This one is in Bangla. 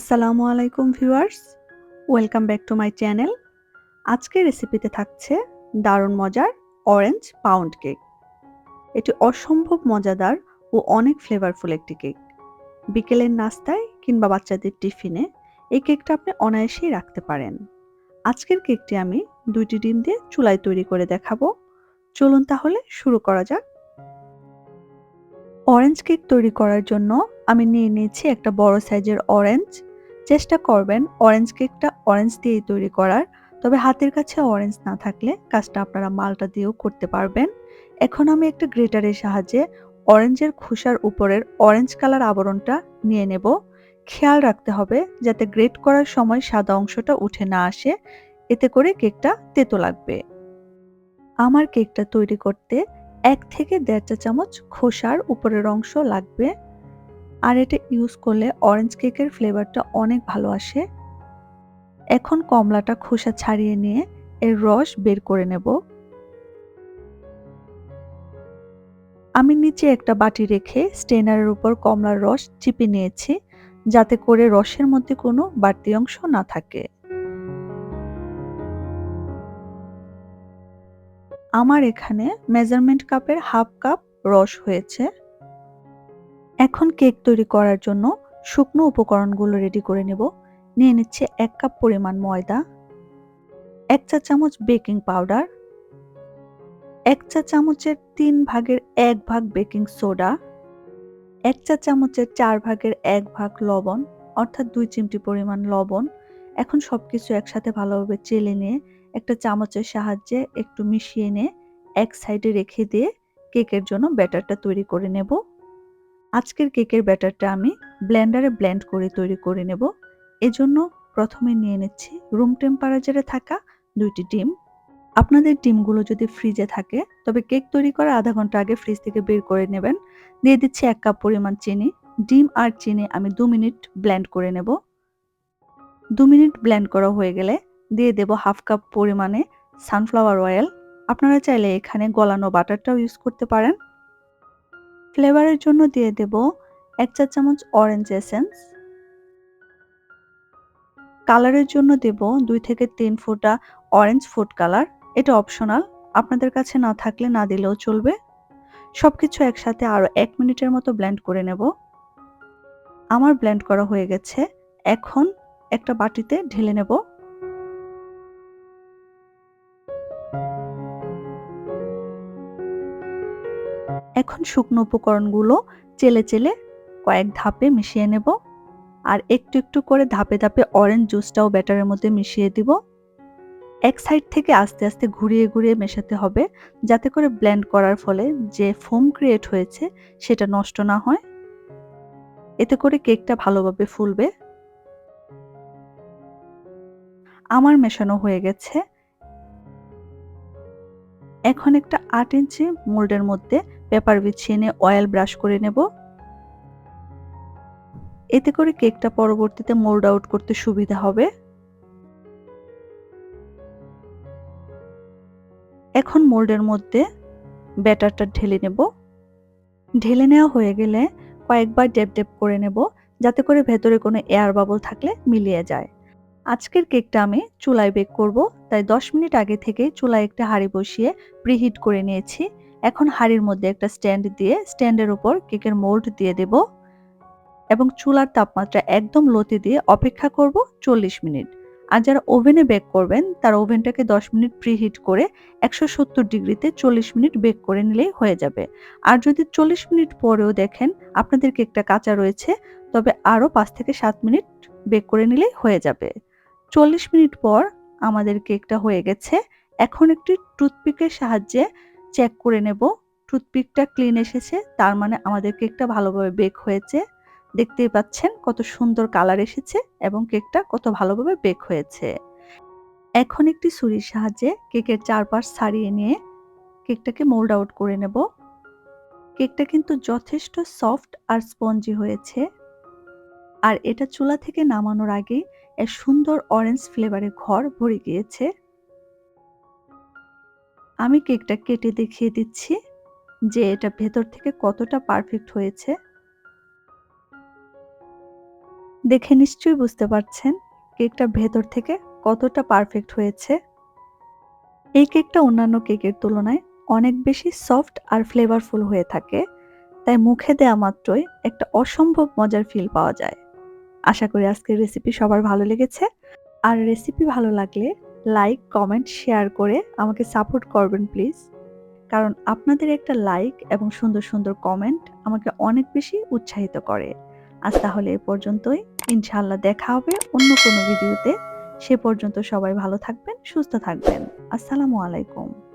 আসসালামু আলাইকুম viewers, welcome back to my channel. আজকের রেসিপিতে থাকছে দারুণ মজার অরেঞ্জ পাউন্ড কেক। এটি অসম্ভব মজাদার ও অনেক ফ্লেভারফুল একটি কেক। বিকেলের নাস্তায় কিংবা বাচ্চাদের টিফিনে এই কেকটা আপনি অনায়াসেই রাখতে পারেন। আজকের কেকটি আমি 2টি ডিম দিয়ে চুলায় তৈরি করে দেখাবো। চলুন তাহলে শুরু করা যাক। অরেঞ্জ কেক তৈরি করার জন্য আমি নিয়ে নিয়েছি একটা বড় সাইজের অরেঞ্জ। চেষ্টা করবেন অরেঞ্জ কেকটা অরেঞ্জ দিয়েই তৈরি করার, তবে হাতের কাছে অরেঞ্জ না থাকলে কাজটা আপনারা মালটা দিয়েও করতে পারবেন। এখন আমি একটা গ্রেটারের সাহায্যে অরেঞ্জের খোসার উপরের অরেঞ্জ কালার আবরণটা নিয়ে নেব। খেয়াল রাখতে হবে যাতে গ্রেট করার সময় সাদা অংশটা উঠে না আসে, এতে করে কেকটা তেতো লাগবে। আমার কেকটা তৈরি করতে 1 থেকে 1.5 চা চামচ খোসার উপরের অংশ লাগবে, আর এটা ইউজ করলে অরেঞ্জ কেকের ফ্লেভারটা অনেক ভালো আসে। এখন কমলাটা খোসা ছাড়িয়ে নিয়ে এর রস বের করে নেব। আমি নিচে একটা বাটি রেখে স্ট্রেনারের উপর কমলার রস চিপে নিয়েছি, যাতে করে রসের মধ্যে কোনো বাড়তি অংশ না থাকে। আমার এখানে মেজারমেন্ট কাপের হাফ কাপ রস হয়েছে। এখন কেক তৈরি করার জন্য শুকনো উপকরণগুলো রেডি করে নেব। নিয়ে নিচ্ছে 1 কাপ পরিমাণ ময়দা, 1 চা চামচ বেকিং পাউডার, 1 চা চামচের 3 ভাগের 1 ভাগ বেকিং সোডা, 1 চা চামচের 4 ভাগের 1 ভাগ লবণ, অর্থাৎ 2 চিমটি পরিমাণ লবণ। এখন সবকিছু একসাথে ভালোভাবে চেলে নিয়ে একটা চামচের সাহায্যে একটু মিশিয়ে নিয়ে এক সাইডে রেখে দিয়ে কেকের জন্য ব্যাটারটা তৈরি করে নেব। আজকের কেকের ব্যাটারটা আমি ব্লেন্ডারে ব্লেন্ড করে তৈরি করে নেব। এজন্য প্রথমে নিয়ে নিচ্ছি রুম টেম্পারেচারে থাকা 2টি ডিম। আপনাদের ডিমগুলো যদি ফ্রিজে থাকে তবে কেক তৈরি করার আধা ঘন্টা আগে ফ্রিজ থেকে বের করে নেবেন। দিয়ে দিচ্ছি 1 কাপ পরিমাণ চিনি। ডিম আর চিনি আমি 2 মিনিট ব্লেন্ড করে নেব। 2 মিনিট ব্লেন্ড করা হয়ে গেলে দিয়ে দেব হাফ কাপ পরিমাণে সানফ্লাওয়ার অয়েল। আপনারা চাইলে এখানে গলানো বাটারটাও ইউজ করতে পারেন। ফ্লেভারের জন্য দিয়ে দেব 1 চা চামচ অরেঞ্জ এসেন্স। কালারের জন্য দেব 2 থেকে 3 ফোঁটা অরেঞ্জ ফুড কালার। এটা অপশনাল, আপনাদের কাছে না থাকলে না দিলেও চলবে। সবকিছু একসাথে আরো 1 মিনিটের মতো ব্লেন্ড করে নেব। আমার ব্লেন্ড করা হয়ে গেছে। এখন একটা বাটিতে ঢেলে নেব। এখন শুকনো উপকরণগুলো চেলে চেলে কয়েক ধাপে মিশিয়ে নেব, আর একটু একটু করে ধাপে ধাপে অরেঞ্জ জুসটাও ব্যাটারের মধ্যে মিশিয়ে দিব। এক সাইড থেকে আস্তে আস্তে ঘুরিয়ে ঘুরিয়ে মেশাতে হবে, যাতে করে ব্লেন্ড করার ফলে যে ফোম ক্রিয়েট হয়েছে সেটা নষ্ট না হয়। এতে করে কেকটা ভালোভাবে ফুলবে। আমার মেশানো হয়ে গেছে। এখন একটা 8 ইঞ্চি মোল্ডের মধ্যে পেপার বিছিয়ে নিয়ে অয়েল ব্রাশ করে নেব। এতে করে কেকটা পরবর্তীতে মোল্ড আউট করতে সুবিধা হবে। এখন মোল্ডের মধ্যে ব্যাটারটা ঢেলে নেব। ঢেলে নেওয়া হয়ে গেলে কয়েকবার ড্যাপ ড্যাপ করে নেব, যাতে করে ভেতরে কোনো এয়ার বাবল থাকলে মিলিয়ে যায়। আজকের কেকটা আমি চুলায় বেক করব, তাই 10 মিনিট আগে থেকে চুলায় একটা হাঁড়ি বসিয়ে প্রিহিট করে নিয়েছি। এখন হাঁড়ির মধ্যে একটা স্ট্যান্ড দিয়ে স্ট্যান্ডের উপর কেকের মোল্ড দিয়ে দেব এবং চুলার তাপমাত্রা একদম লোতে দিয়ে অপেক্ষা করব 40 মিনিট। আর যারা ওভেনে বেক করবেন তারা ওভেনটাকে 10 মিনিট প্রিহিট করে 170 ডিগ্রিতে 40 মিনিট বেক করে নিলেই হয়ে যাবে। আর যদি 40 মিনিট পরেও দেখেন আপনাদের কেকটা কাঁচা রয়েছে, তবে আরও 5 থেকে 7 মিনিট বেক করে নিলেই হয়ে যাবে। 40 মিনিট পর আমাদের কেকটা হয়ে গেছে। এখন একটি টুথপিকের সাহায্যে চেক করে নেব। টুথপিকটা ক্লিন এসেছে, তার মানে আমাদের কেকটা ভালোভাবে বেক হয়েছে। দেখতেই পাচ্ছেন কত সুন্দর কালার এসেছে এবং কেকটা কত ভালোভাবে বেক হয়েছে। এখন একটি ছুরির সাহায্যে কেকের চারপাশ ছাড়িয়ে নিয়ে কেকটাকে মোল্ড আউট করে নেব। কেকটা কিন্তু যথেষ্ট সফট আর স্পঞ্জি হয়েছে, আর এটা চুলা থেকে নামানোর আগে এর সুন্দর অরেঞ্জ ফ্লেভারে ঘর ভরে গিয়েছে। আমি কেকটা কেটে দেখিয়ে দিচ্ছি যে এটা ভেতর থেকে কতটা পারফেক্ট হয়েছে। দেখে নিশ্চয়ই বুঝতে পারছেন কেকটা ভেতর থেকে কতটা পারফেক্ট হয়েছে। এই কেকটা অন্যান্য কেকের তুলনায় অনেক বেশি সফট আর ফ্লেভারফুল হয়ে থাকে, তাই মুখে দেয়া মাত্রই একটা অসম্ভব মজার ফিল পাওয়া যায়। আশা করি আজকের রেসিপি সবার ভালো লেগেছে। আর রেসিপি ভালো লাগলে লাইক, কমেন্ট, শেয়ার করে আমাকে সাপোর্ট করবেন প্লিজ। কারণ আপনাদের একটা লাইক এবং সুন্দর, সুন্দর কমেন্ট আমাকে অনেক বেশি উৎসাহিত করে। আজ তাহলে এ পর্যন্তই। ইনশাআল্লাহ দেখা হবে অন্য কোনো ভিডিওতে। সে পর্যন্ত সবাই ভালো থাকবেন, সুস্থ থাকবেন। আসসালামু আলাইকুম।